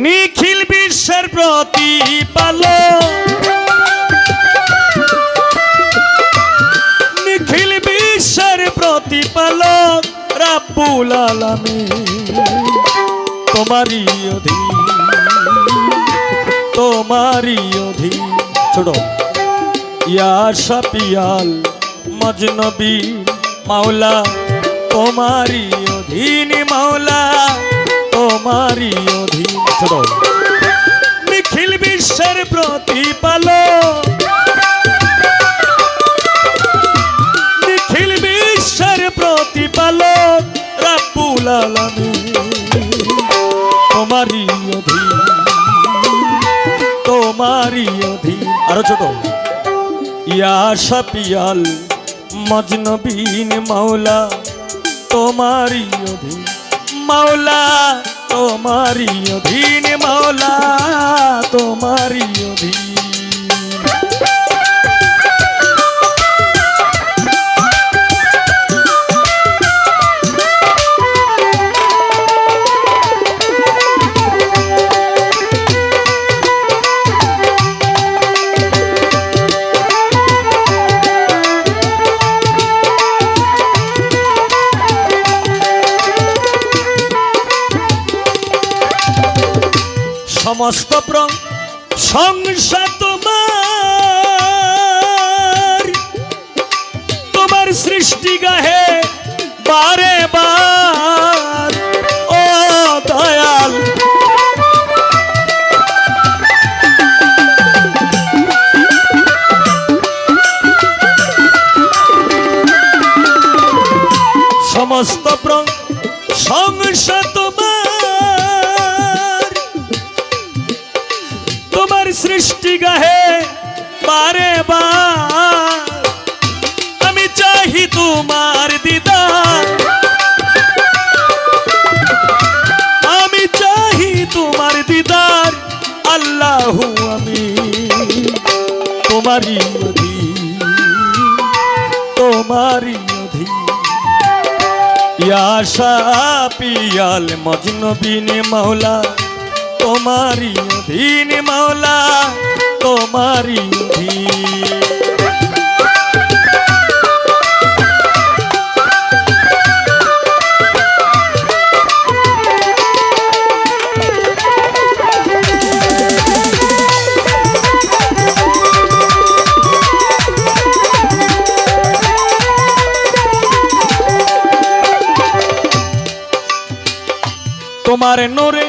নিখিল বিশ্বের প্রতিপালক, নিখিল বিশ্বের প্রতিপালক রাব্বুল আলামিন, তোমারই অধীন, তোমারই অধীন। ছোট ইয়া শাফিয়াল মজনবী মাওলা, তোমারই অধীন মাওলা, তোমারই অধীন। ছোট নিখিল বিশ্বের প্রতিপালক, নিখিল বিশ্বের প্রতিপালক রাব্বুল আলামিন, তোমারই অধীন, তোমারই অধীন। আরো ছোট ইয়া শাফিয়াল মজনবিন মাওলা, তোমারই অধীন মাওলা, তোমারই অধীন মাওলা, তোমারই অধীন। সমস্ত প্রশংসা তোমার, তোমার সৃষ্টি গাহে বারে বার, ও দয়াল সমস্ত প্রশংসা তোমার সৃষ্টি গাহে বারে বার, আমি চাহি তোমার দিদার, আমি চাহি তোমার দিদার, আল্লাহু আমি তোমারই অধীন, তোমারই অধীন। ইয়া শাফিয়াল মজনবিন মাওলা, তোমারই অধীন মাওলা, তোমারই অধীন। তোমার নূরে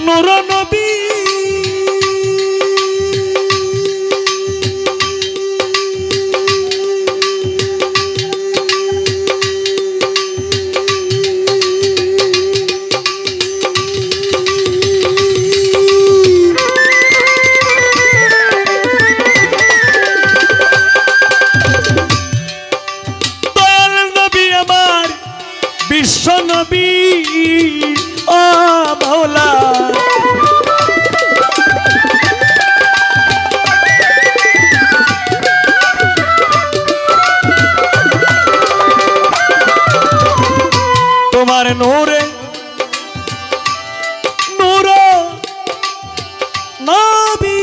নূর নবী, দয়াল নবী আমার বিশ্ব নবী, ও মাওলা তোমার নূরে নূর নবী,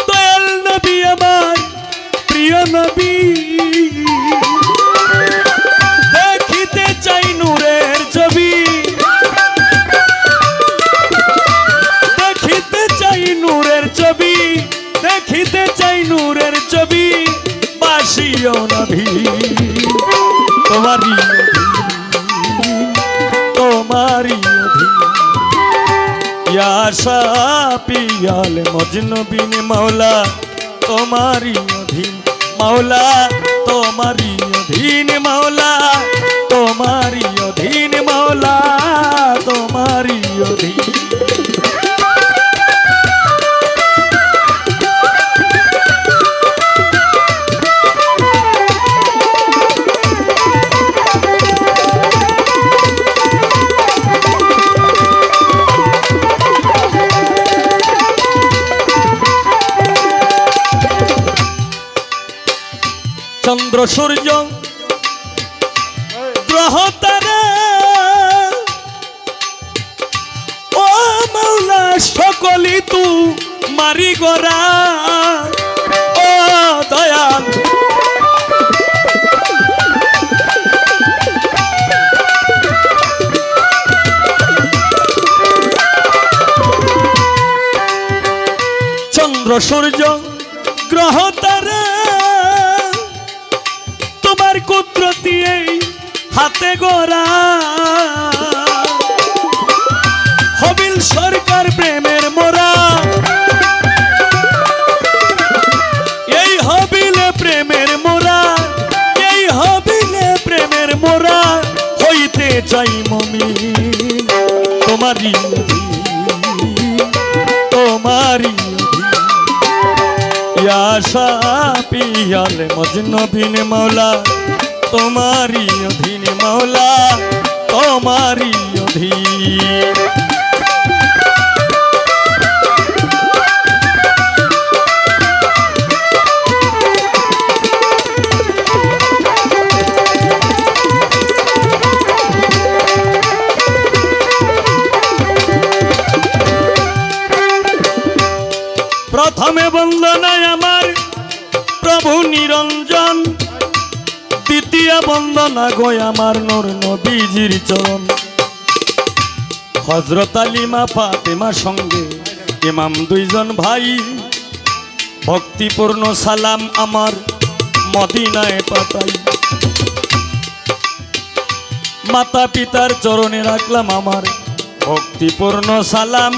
দয়াল নবী আমার প্রিয় নবী, দেখিতে চাই নূরের ছবি, দেখিতে চাই নূরের ছবি, দেখিতে চাই নূরের ছবি, বাসিও নবী তোমারই অধীন, তোমারই অধীন। ইয়া শাফিয়াল মজনবিন মাওলা, তোমারই অধীন মাওলা, তোমারই অধীন মাওলা, তোমারই অধীন মাওলা, তোমারই অধীন। চন্দ্র সূর্য গ্রহ তারা ও মাওলা সকলি তু মারি গোরা ও দয়াল চন্দ্র সূর্য গ্রহ তারা তোমার কুদরতি এই হাতে গড়া হবিল সরকার প্রেমের মোরা এই হবিলে প্রেমের মোরা এই হবিলে প্রেমের মোরা হইতে চাই মুমিন তোমারই তোমারই ইয়া শাফিয়াল মজনবিন মৌলা তোমারি অধীন মৌলা তোমারি অধীন প্রথমে বন্দনায় আমার প্রভু নিরঞ্জন দ্বিতীয় বন্দনা গো আমার নূর নবীজির চরণ হযরত আলী মা ফাতেমার সঙ্গে ইমাম দুইজন ভাই ভক্তিপূর্ণ সালাম আমার মদিনায় পাঠাই মাতা পিতার চরণে রাখলাম আমার ভক্তিপূর্ণ সালাম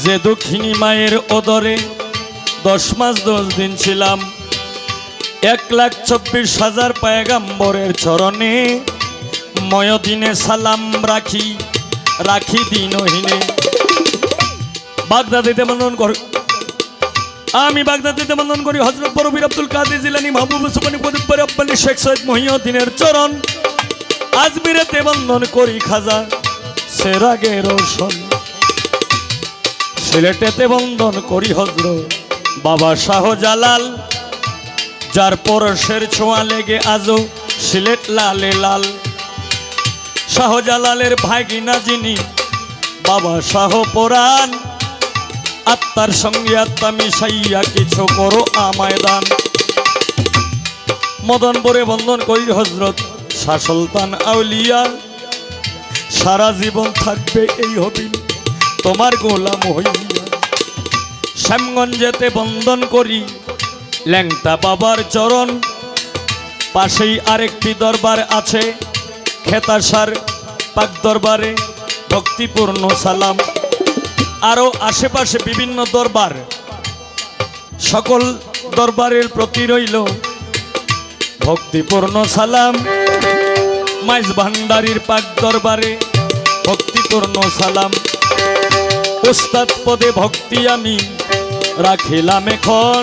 যে দক্ষিণী মায়ের ওদরে 10 মাস 10 দিন ছিলাম 1,24,000 পয়গম্বরের চরণে ময়দিনে সালাম রাখি রাখি দিনহীনে বাগদাদিতে বন্দন কর আমি বাগদাদিতে বন্দন করি হযরত বরবীর আব্দুল কাদের জিলানী মাহবুব সুবহানী পদব্বর আব্বানী শেখ সৈয়দ মহিউদ্দিনের চরণ আজমিরেতে বন্দন করি খাজা সেরাগে রোশন সিলেটেতে বন্দন করি হযরত বাবা শাহজালাল যার পরশের ছোঁয়া লেগে আজও সিলেট লালে লাল শাহজালালের ভাগিনা যিনি বাবা শাহ পরাণ আত্মার সঙ্গে আত্মা মিশাইয়া কিছু করো আমায় দান মদনপুরে বন্দন করি হযরত শাহ সুলতান আউলিয়া সারা জীবন থাকবে এই হবিল তোমার গোলাম হইয়া শ্যামগঞ্জেতে বন্দন করি ল্যাংটা বাবার চরণ পাশেই আরেকটি দরবার আছে খেতাসার পাক দরবারে ভক্তিপূর্ণ সালাম আরও আশেপাশে বিভিন্ন দরবার সকল দরবারের প্রতি রইল ভক্তিপূর্ণ সালাম মাইজ ভান্ডারীর পাক দরবারে ভক্তিপূর্ণ সালাম উস্তাদ পদে ভক্তি আমি রাখিলাম এখন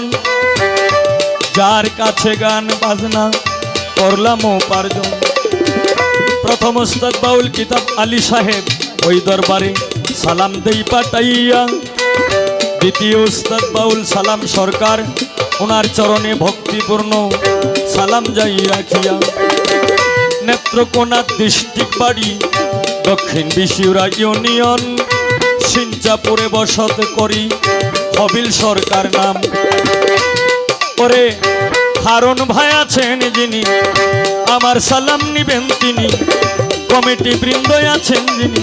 যার কাছে গান বাজনা করলাম উপার্জন প্রথম উস্তাদ বাউল কিতাব আলী সাহেব ওই দরবারে সালাম দেই পাঠাইয়া দ্বিতীয় উস্তাদ বাউল সালাম সরকার ওনার চরণে ভক্তিপূর্ণ সালাম যাই রাখিয়া নেত্রকোনা ডিস্ট্রিক্ট বাড়ি দক্ষিণ বিশিউরা ইউনিয়ন সিঞ্চাপুরে বসত করি হবিল সরকার নাম ওরে হারুন ভাই আছেন যিনি আমার সালাম নিবেন তিনি কমিটি বৃন্দ আছেন যিনি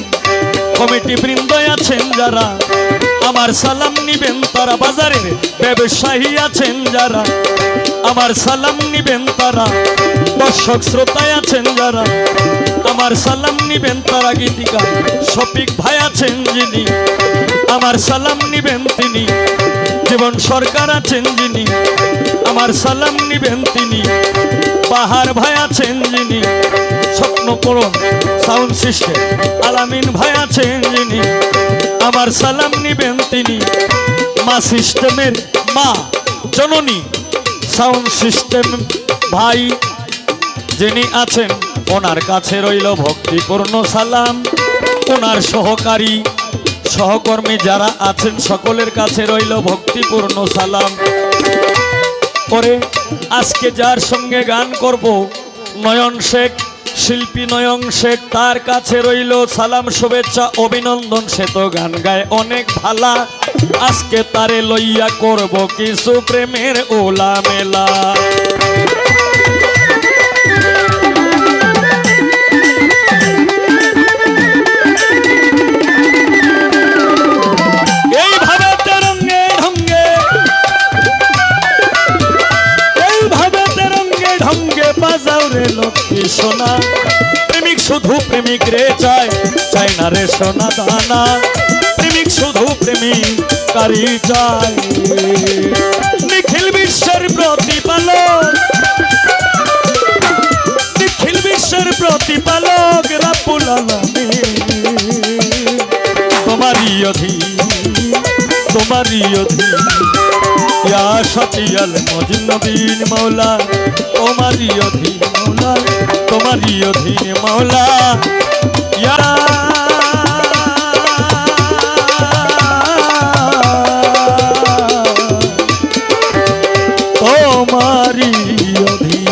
কমিটি বৃন্দ আছেন যারা আমার সালাম নিবেন তারা বাজারের ব্যবসায়ী আছেন যারা আমার সালাম নিবেন তারা দর্শক শ্রোতা আছেন যারা আমার সালাম নিবেন তারা গীতিকার শফিক ভাই আছেন যিনি আমার সালাম নিবেন তিনি জীবন সরকার আছেন যিনি আমার সালাম নিবেন তিনি পাহাড় ভাই আছেন যিনি স্বপ্নপূরণ সাউন্ড সিস্টেম আলামিন ভাই আছেন যিনি আমার সালাম নিবেন তিনি মা সিস্টেমের মা জননী সাউন্ড সিস্টেম ভাই যিনি আছেন ওনার কাছে রইল ভক্তিপূর্ণ সালাম ওনার সহকারী সহকর্মী যারা আছেন সকলের কাছে রইল ভক্তিপূর্ণ সালাম করে আজকে যার সঙ্গে গান করব নয়ন শেখ, শিল্পী নয়ন শেখ, তার কাছে রইল সালাম শুভেচ্ছা অভিনন্দন। সে তো গান গায় অনেক ভালা, আজকে তারে লইয়া করব কিছু প্রেমের ওলা মেলা। এইভাবে তেরঙ্গে ঢঙ্গে, এইভাবে তেরঙ্গে ঢঙ্গে বাজাও রে লক্ষ্মী সোনা। প্রেমিক শুধু প্রেমিক রে চায়, চায় না রে সোনা দানা। প্রেমিক শুধু প্রেমিক কারি চায়। নিখিল বিশ্বের প্রতিপালক, নিখিল বিশ্বের প্রতিপালক রাব্বুল আলামিন তোমারই অধীন, তোমারই অধীন। ইয়া শাফিয়াল মুজনবিন মৌলা তোমারই অধীন মৌলা, তোমারই অধীন মৌলা। ইয়া তোমারই অধীন।